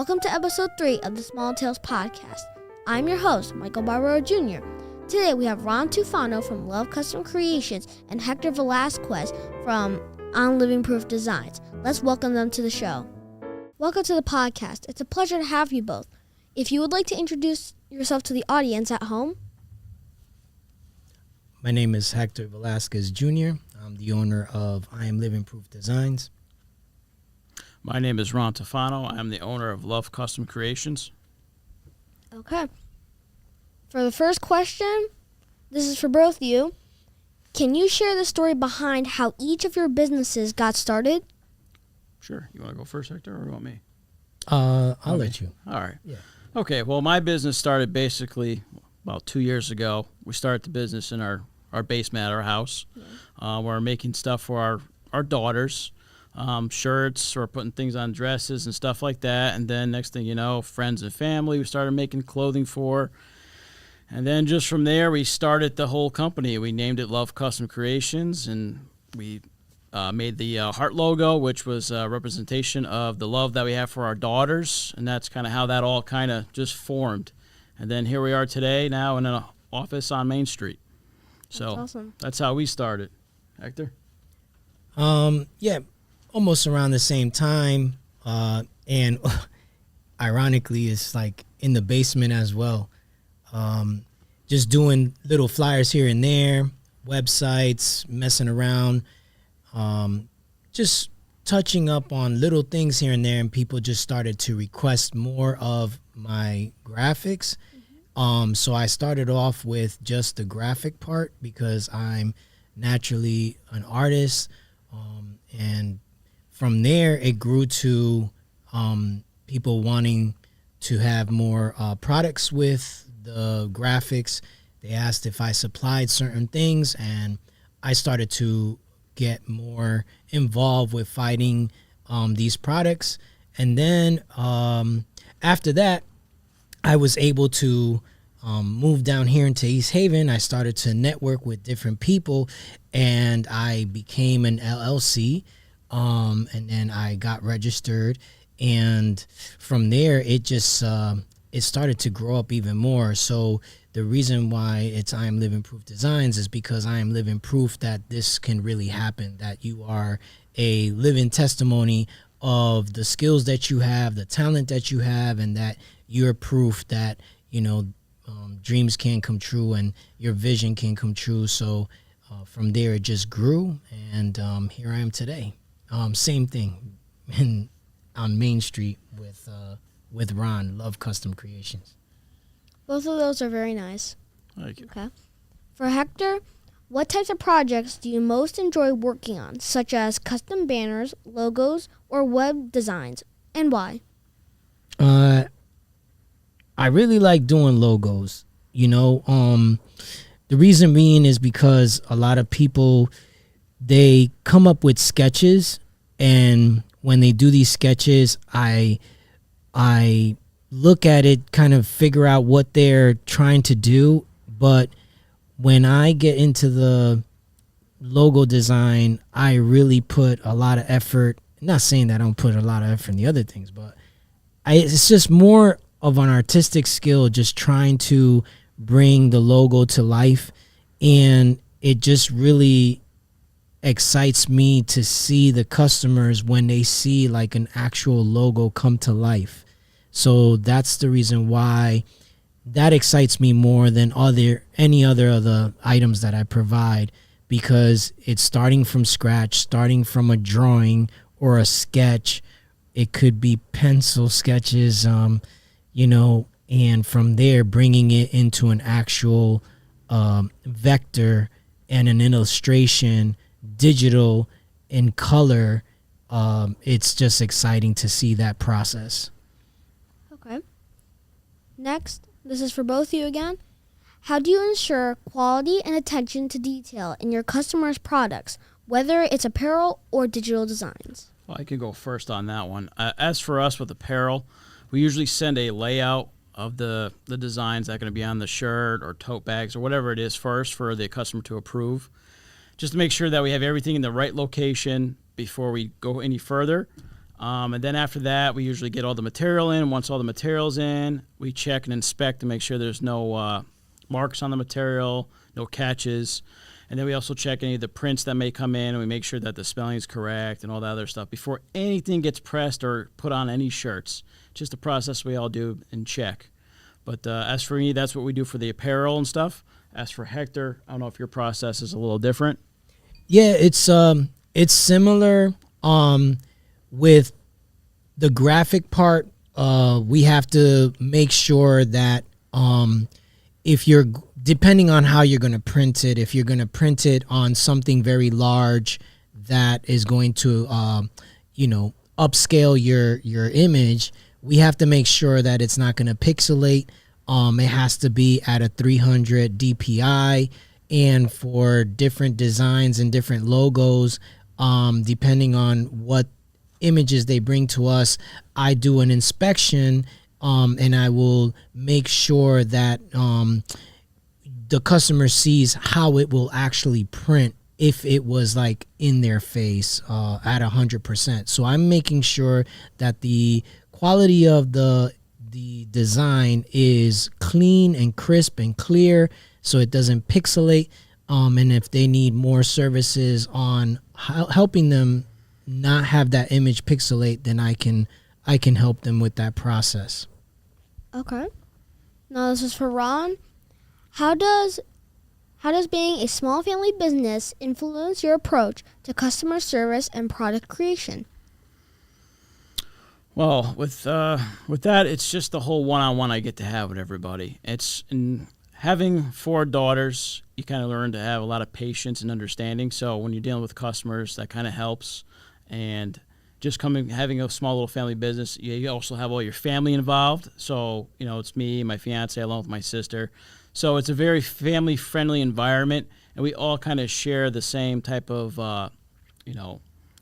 Welcome to episode 3 of the Small Tales podcast. I'm your host, Michael Barbaro Jr. Today we have Ron Tufano from Love Custom Creations and Hector Velazquez from On Living Proof Designs. Let's welcome them to the show. Welcome to the podcast. It's a pleasure to have you both. If you would like to introduce yourself to the audience at home. My name is Hector Velazquez Jr. I'm the owner of I Am Living Proof Designs. My name is Ron Tufano. I'm the owner of Love Custom Creations. Okay. For the first question, this is for both of you. Can you share the story behind how each of your businesses got started? Sure. You want to go first, Hector, or you want me? I'll let you. All right. Yeah. Okay. Well, my business started basically about 2 years ago. We started the business in our basement at our house. Yeah. We're making stuff for our daughters. Shirts or putting things on dresses and stuff like that. And then next thing you know, friends and family we started making clothing for. And then just from there, we started the whole company. We named it Love Custom Creations, and we made the heart logo, which was a representation of the love that we have for our daughters. And that's kind of how that all kind of just formed. And then here we are today now in an office on Main Street. So that's awesome. That's how we started. Hector? Yeah. Almost around the same time, and ironically, it's like in the basement as well. Just doing little flyers here and there, websites, messing around, just touching up on little things here and there, and people just started to request more of my graphics. So I started off with just the graphic part because I'm naturally an artist, and from there, it grew to people wanting to have more products with the graphics. They asked if I supplied certain things, and I started to get more involved with fighting these products. And then after that, I was able to move down here into East Haven. I started to network with different people, and I became an LLC. And then I got registered, and from there it just it started to grow up even more. So the reason why it's I Am Living Proof Designs is because I am living proof that this can really happen, that you are a living testimony of the skills that you have, the talent that you have, and that you're proof that, you know, dreams can come true and your vision can come true. So from there it just grew, and here I am today. Same thing on Main Street with Ron, Love Custom Creations. Both of those are very nice. Thank you. Okay. For Hector, what types of projects do you most enjoy working on, such as custom banners, logos, or web designs, and why? I really like doing logos. You know, the reason being is because a lot of people, they come up with sketches, and when they do these sketches, I look at it, kind of figure out what they're trying to do. But when I get into the logo design, I really put a lot of effort. Not saying that I don't put a lot of effort in the other things, but it's just more of an artistic skill, just trying to bring the logo to life. And it just really excites me to see the customers when they see like an actual logo come to life. So that's the reason why that excites me more than any other of the items that I provide, because it's starting from scratch, starting from a drawing or a sketch. It could be pencil sketches, you know, and from there bringing it into an actual vector and an illustration, digital, in color. It's just exciting to see that process. Okay. Next, this is for both of you again. How do you ensure quality and attention to detail in your customers' products, whether it's apparel or digital designs? Well, I can go first on that one. As for us with apparel, we usually send a layout of the designs that are going to be on the shirt or tote bags or whatever it is first for the customer to approve, just to make sure that we have everything in the right location before we go any further. And then after that, we usually get all the material in. Once all the material's in, we check and inspect to make sure there's no marks on the material, no catches. And then we also check any of the prints that may come in, and we make sure that the spelling is correct and all that other stuff before anything gets pressed or put on any shirts. Just a process we all do and check. But as for me, that's what we do for the apparel and stuff. As for Hector, I don't know if your process is a little different. Yeah, it's similar. With the graphic part, we have to make sure that if you're depending on how you're going to print it, if you're going to print it on something very large that is going to upscale your image, we have to make sure that it's not going to pixelate. It has to be at a 300 DPI, and for different designs and different logos, depending on what images they bring to us, I do an inspection, and I will make sure that the customer sees how it will actually print if it was like in their face at 100%. So I'm making sure that the quality of the design is clean and crisp and clear, so it doesn't pixelate. And if they need more services on helping them not have that image pixelate, then I can help them with that process. Okay. Now this is for Ron. How does being a small family business influence your approach to customer service and product creation? Well, with that, it's just the whole one-on-one I get to have with everybody. It's in having 4 daughters, you kind of learn to have a lot of patience and understanding. So when you're dealing with customers, that kind of helps. And just having a small little family business, you also have all your family involved. So, it's me, my fiance, along with my sister. So it's a very family-friendly environment, and we all kind of share the same type of,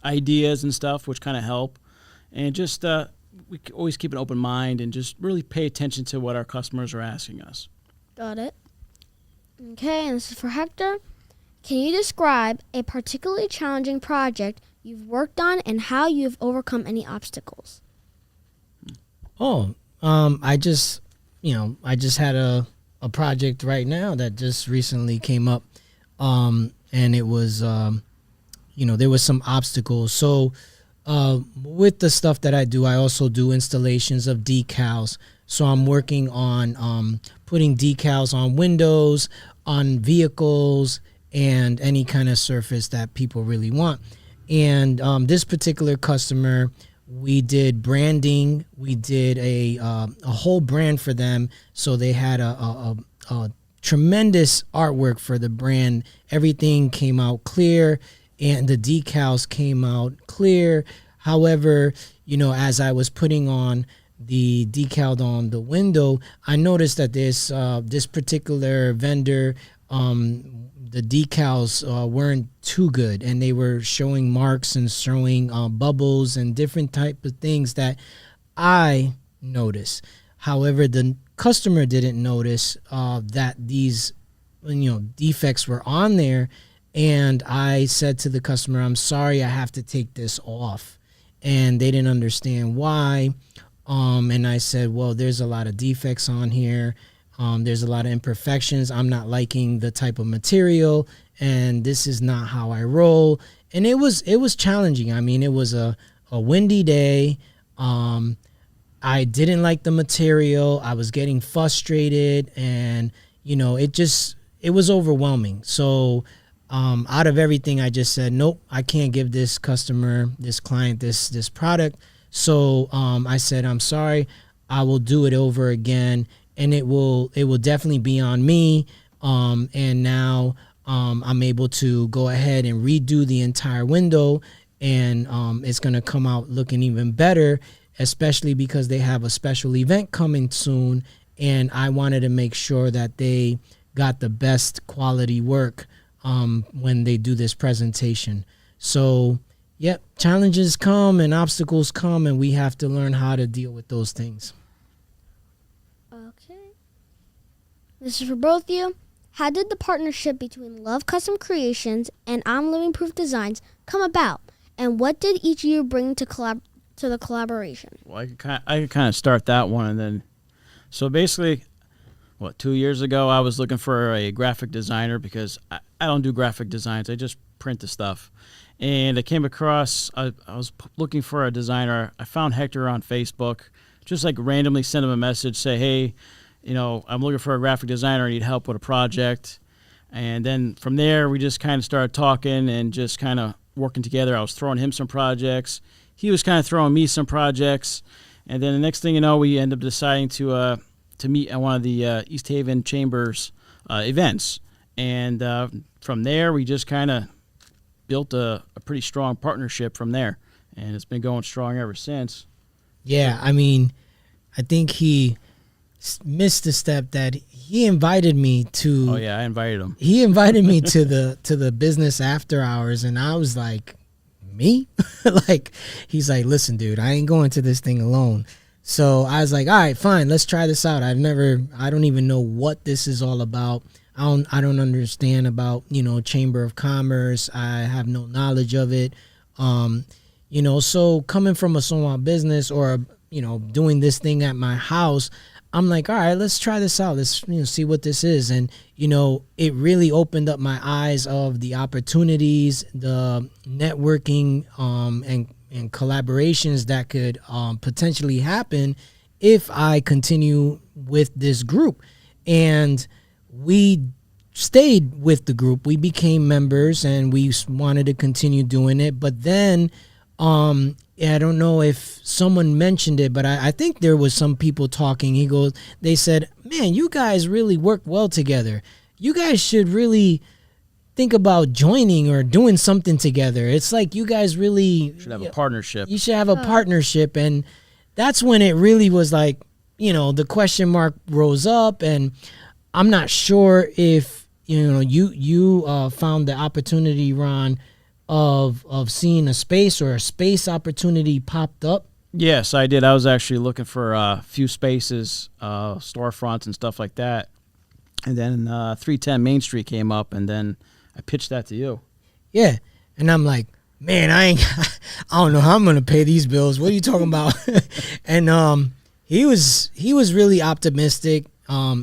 ideas and stuff, which kind of help. And just we always keep an open mind and just really pay attention to what our customers are asking us. Got it. Okay, and this is for Hector. Can you describe a particularly challenging project you've worked on and how you've overcome any obstacles? I just had a project right now that just recently came up, and it was, there was some obstacles. So with the stuff that I do, I also do installations of decals. So I'm working on putting decals on windows, on vehicles, and any kind of surface that people really want. And this particular customer, we did branding. We did a whole brand for them. So they had a tremendous artwork for the brand. Everything came out clear, and the decals came out clear. However, as I was putting on the decal on the window, I noticed that this particular vendor, the decals weren't too good, and they were showing marks and showing bubbles and different type of things that I noticed. However, the customer didn't notice that these defects were on there, and I said to the customer, "I'm sorry, I have to take this off," and they didn't understand why. And I said, "Well, there's a lot of defects on here. There's a lot of imperfections. I'm not liking the type of material, and this is not how I roll." And it was challenging. I mean, it was a windy day. I didn't like the material. I was getting frustrated, and it was overwhelming. So out of everything, I just said, nope, I can't give this customer, this client, this product. So I said, "I'm sorry, I will do it over again, and it will definitely be on me." And now I'm able to go ahead and redo the entire window, and it's going to come out looking even better, especially because they have a special event coming soon, and I wanted to make sure that they got the best quality work when they do this presentation. So, yep, challenges come and obstacles come, and we have to learn how to deal with those things. Okay. This is for both of you. How did the partnership between Love Custom Creations and I'm Living Proof Designs come about? And what did each of you bring to to the collaboration? Well, I could kind of start that one, and then, so basically, 2 years ago, I was looking for a graphic designer because I don't do graphic designs. I just print the stuff. And I came across, I was looking for a designer. I found Hector on Facebook, just like randomly sent him a message, say, hey, I'm looking for a graphic designer. I need help with a project. And then from there, we just kind of started talking and just kind of working together. I was throwing him some projects. He was kind of throwing me some projects. And then the next thing you know, we ended up deciding to meet at one of the East Haven Chambers events. And from there, we just kind of built a pretty strong partnership from there. And it's been going strong ever since. Yeah, I mean, I think he missed the step that he invited me to. Oh, yeah, I invited him. He invited me to the business after hours, and I was like, me? Like, he's like, listen, dude, I ain't going to this thing alone. So I was like, all right, fine, let's try this out. I don't even know what this is all about. I don't understand about, Chamber of Commerce. I have no knowledge of it. So coming from a small business or, doing this thing at my house, I'm like, all right, let's try this out. Let's, see what this is. And, it really opened up my eyes of the opportunities, the networking, and collaborations that could potentially happen if I continue with this group. And we stayed with the group. We became members and we wanted to continue doing it. But then I don't know if someone mentioned it, but I think there was some people talking. They said, man, you guys really work well together. You guys should really think about joining or doing something together. It's like you guys really should have a partnership. You should have a partnership. And that's when it really was like, the question mark rose up. And I'm not sure if, you found the opportunity, Ron, of seeing a space or a space opportunity popped up. Yes, I did. I was actually looking for a few spaces, storefronts and stuff like that. And then 310 Main Street came up, and then I pitched that to you. Yeah. And I'm like, man, I don't know how I'm going to pay these bills. What are you talking about? And he was really optimistic.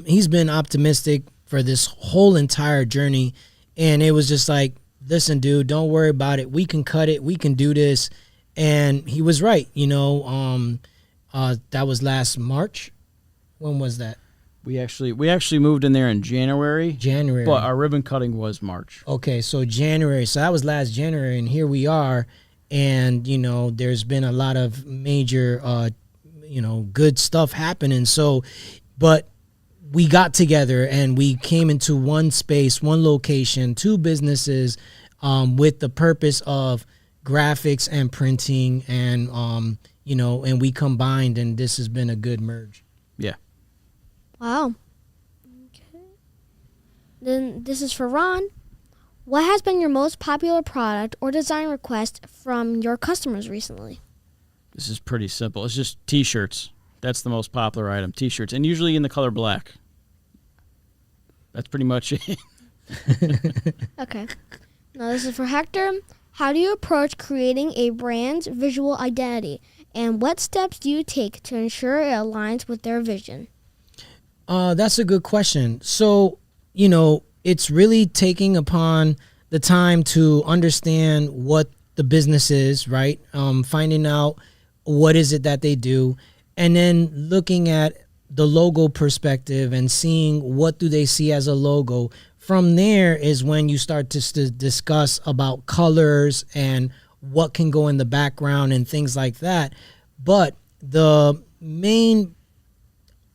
He's been optimistic for this whole entire journey. And it was just like, listen, dude, don't worry about it. We can cut it. We can do this. And he was right. That was last March. When was that? We actually moved in there in January. But our ribbon cutting was March. Okay, so January. So that was last January, and here we are. And, there's been a lot of major, good stuff happening. So, but we got together and we came into one space, one location, two businesses, with the purpose of graphics and printing, and and we combined, and this has been a good merge. Yeah. Wow. Okay. Then this is for Ron. What has been your most popular product or design request from your customers recently? This is pretty simple. It's just T-shirts. That's the most popular item, T-shirts, and usually in the color black. That's pretty much it. Okay. Now this is for Hector. How do you approach creating a brand's visual identity, and what steps do you take to ensure it aligns with their vision? That's a good question. So, it's really taking upon the time to understand what the business is, right? Finding out what is it that they do, and then looking at the logo perspective and seeing what do they see as a logo. From there is when you start to discuss about colors and what can go in the background and things like that. But the main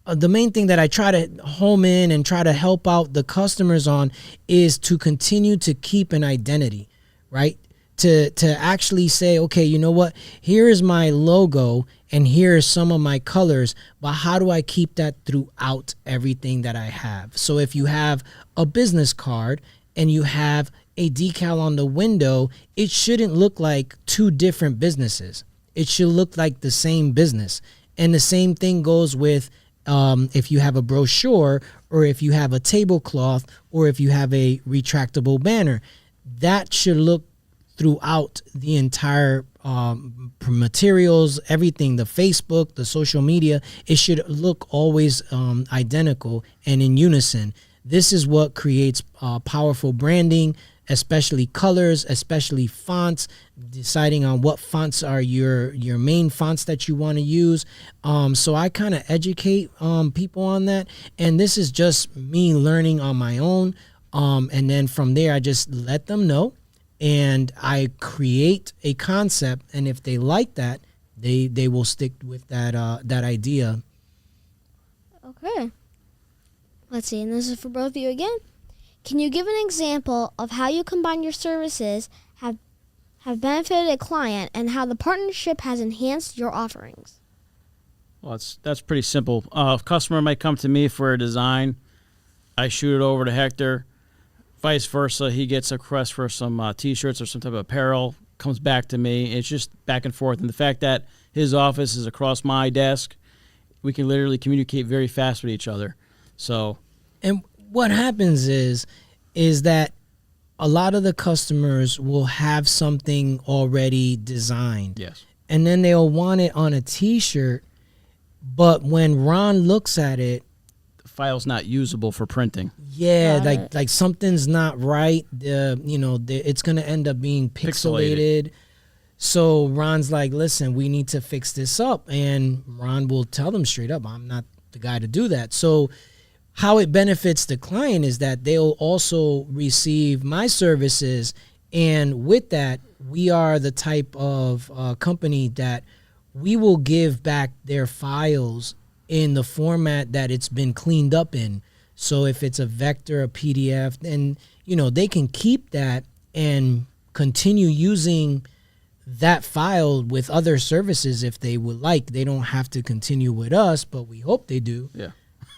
thing that I try to home in and try to help out the customers on is to continue to keep an identity, right? To actually say, okay, you know what? Here is my logo and here are some of my colors, but how do I keep that throughout everything that I have? So if you have a business card and you have a decal on the window, it shouldn't look like two different businesses. It should look like the same business. And the same thing goes with if you have a brochure, or if you have a tablecloth, or if you have a retractable banner. That should look throughout the entire materials, everything, the Facebook, the social media. It should look always identical and in unison. This is what creates powerful branding, especially colors, especially fonts, deciding on what fonts are your main fonts that you want to use. So I kind of educate people on that. And this is just me learning on my own. And then from there, I just let them know. And I create a concept, and if they like that, they will stick with that idea. Okay. Let's see, and this is for both of you again. Can you give an example of how you combine your services have benefited a client and how the partnership has enhanced your offerings? Well, that's pretty simple. A customer might come to me for a design. I shoot it over to Hector. Vice versa, he gets a request for some T-shirts or some type of apparel, comes back to me. It's just back and forth. And the fact that his office is across my desk, we can literally communicate very fast with each other. So, and what happens is that a lot of the customers will have something already designed. yes. And then they'll want it on a T-shirt, but when Ron looks at it, The file's not usable for printing. yeah, Got like something's not right. It's gonna end up being pixelated. So Ron's like, listen, we need to fix this up, and Ron will tell them straight up, I'm not the guy to do that. So how it benefits the client is that they'll also receive my services, and with that, we are the type of company that we will give back their files in the format that it's been cleaned up in. So if it's a vector, a PDF, then they can keep that and continue using that file with other services if they would like. They don't have to continue with us, but we hope they do. Yeah.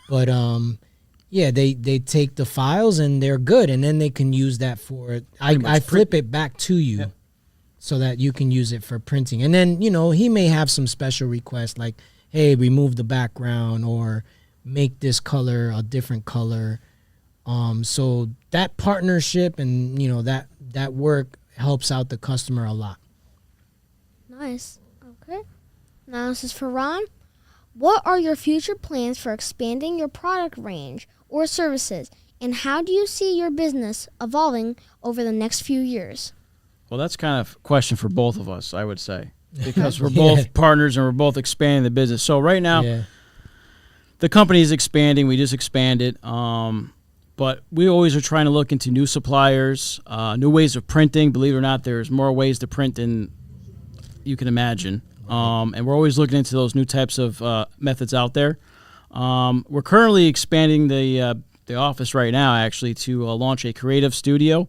But they take the files and they're good, and then they can use that for I flip it back to you. Yeah. So that you can use it for printing. And then, he may have some special requests like, hey, remove the background or make this color a different color. So that partnership and, that work helps out the customer a lot. Nice. Okay. Now this is for Ron. What are your future plans for expanding your product range or services, and how do you see your business evolving over the next few years? Well, that's kind of a question for both of us, I would say, because we're both partners and we're both expanding the business. So right now, the company is expanding. We just expanded. But we always are trying to look into new suppliers, new ways of printing. Believe it or not, there's more ways to print than you can imagine. And we're always looking into those new types of methods out there. We're currently expanding the office right now, actually, to launch a creative studio.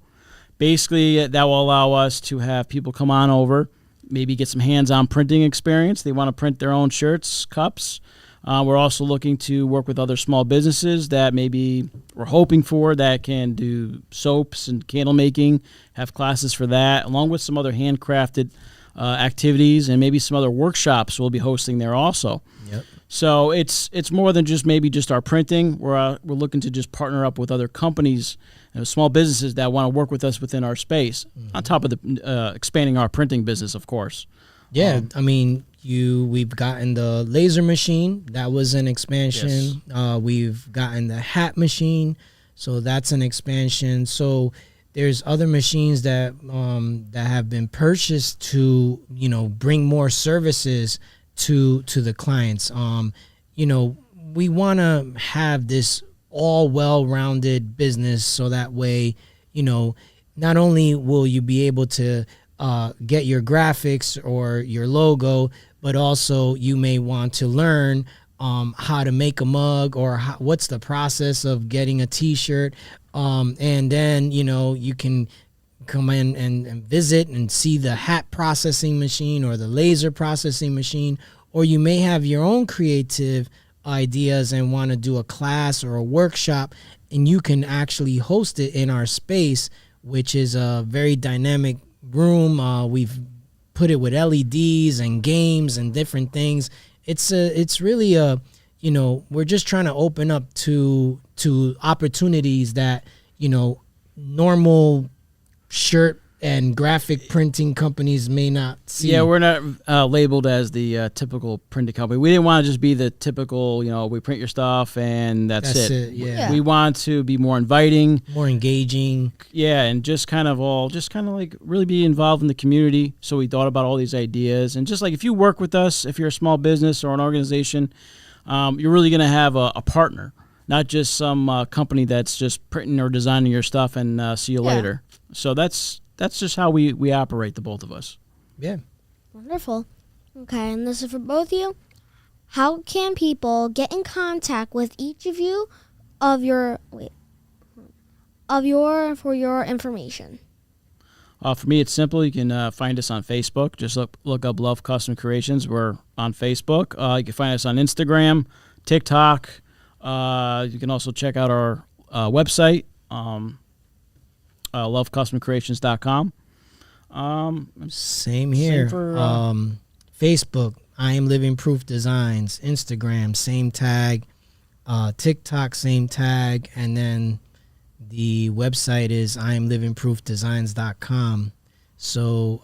Basically, that will allow us to have people come on over, maybe get some hands-on printing experience. They want to print their own shirts, cups. We're also looking to work with other small businesses that maybe we're hoping for that can do soaps and candle making, have classes for that, along with some other handcrafted activities and maybe some other workshops we'll be hosting there also. Yep. So it's more than just our printing. We're looking to just partner up with other companies, small businesses that want to work with us within our space, on top of the expanding our printing business, of course. Yeah, we've gotten the laser machine. That was an expansion. Yes. We've gotten the hat machine, so that's an expansion. So there's other machines that have been purchased to bring more services to the clients. We want to have this all well-rounded business, so that way, not only will you be able to get your graphics or your logo, but also you may want to learn how to make a mug or what's the process of getting a T-shirt. And then, you can come in and visit and see the hat processing machine or the laser processing machine, or you may have your own creative ideas and want to do a class or a workshop, and you can actually host it in our space, which is a very dynamic room. We've put it with LEDs and games and different things. It's really we're just trying to open up to opportunities that normal shirt and graphic printing companies may not see. Yeah, we're not labeled as the typical printing company. We didn't want to just be the typical, we print your stuff and that's it. Yeah. We want to be more inviting, more engaging. Yeah, and just kind of like really be involved in the community. So we thought about all these ideas. And just like if you work with us, if you're a small business or an organization, you're really going to have a partner, not just some company that's just printing or designing your stuff and see you later. So that's just how we operate, the both of us. Yeah. Wonderful. Okay, and this is for both of you. How can people get in contact with each of you for your information? For me, it's simple. You can find us on Facebook. Just look up Love Custom Creations. We're on Facebook. You can find us on Instagram, TikTok. You can also check out our website, lovecustomcreations.com. Same here. Same for, Facebook, I Am Living Proof Designs. Instagram, same tag. TikTok, same tag. And then the website is IamLivingProofDesigns.com. So,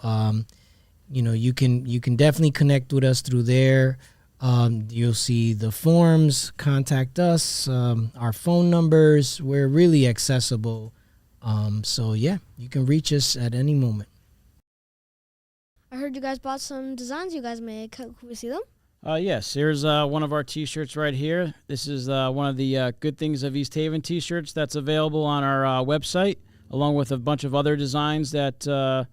you can definitely connect with us through there. You'll see the forms, contact us, our phone numbers. We're really accessible. So yeah, you can reach us at any moment. I heard you guys bought some designs you guys made. Can we see them? Yes, here's one of our T-shirts right here. This is one of the Good Things of East Haven T-shirts that's available on our website, along with a bunch of other designs that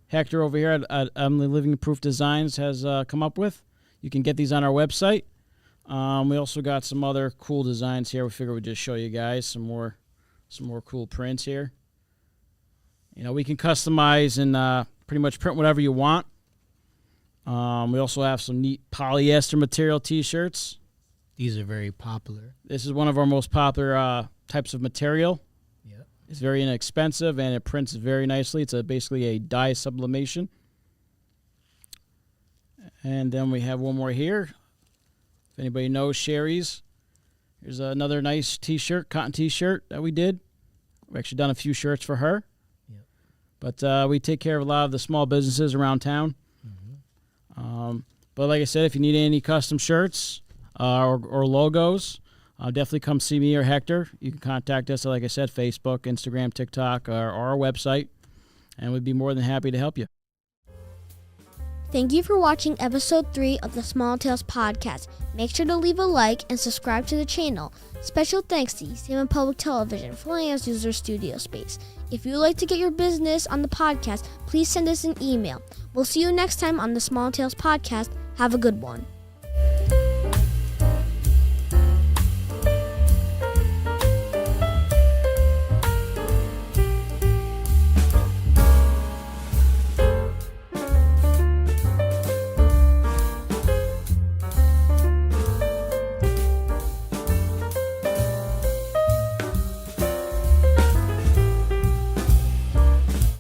Hector over here at Living Proof Designs has come up with. You can get these on our website. We also got some other cool designs here. We figured we'd just show you guys some more cool prints here. We can customize and pretty much print whatever you want. We also have some neat polyester material T-shirts. These are very popular. This is one of our most popular types of material. Yep. It's very inexpensive and it prints very nicely. It's basically a dye sublimation. And then we have one more here. If anybody knows Sherry's, here's another nice T-shirt, cotton T-shirt that we did. We've actually done a few shirts for her. Yep. But we take care of a lot of the small businesses around town. But like I said, if you need any custom shirts or logos, definitely come see me or Hector. You can contact us, like I said, Facebook, Instagram, TikTok, or our website, and we'd be more than happy to help you. Thank you for watching episode 3 of the Small Tales podcast. Make sure to leave a like and subscribe to the channel. Special thanks to East Haven Public Television for letting us use their studio space. If you would like to get your business on the podcast, please send us an email. We'll see you next time on the Small Tales podcast. Have a good one.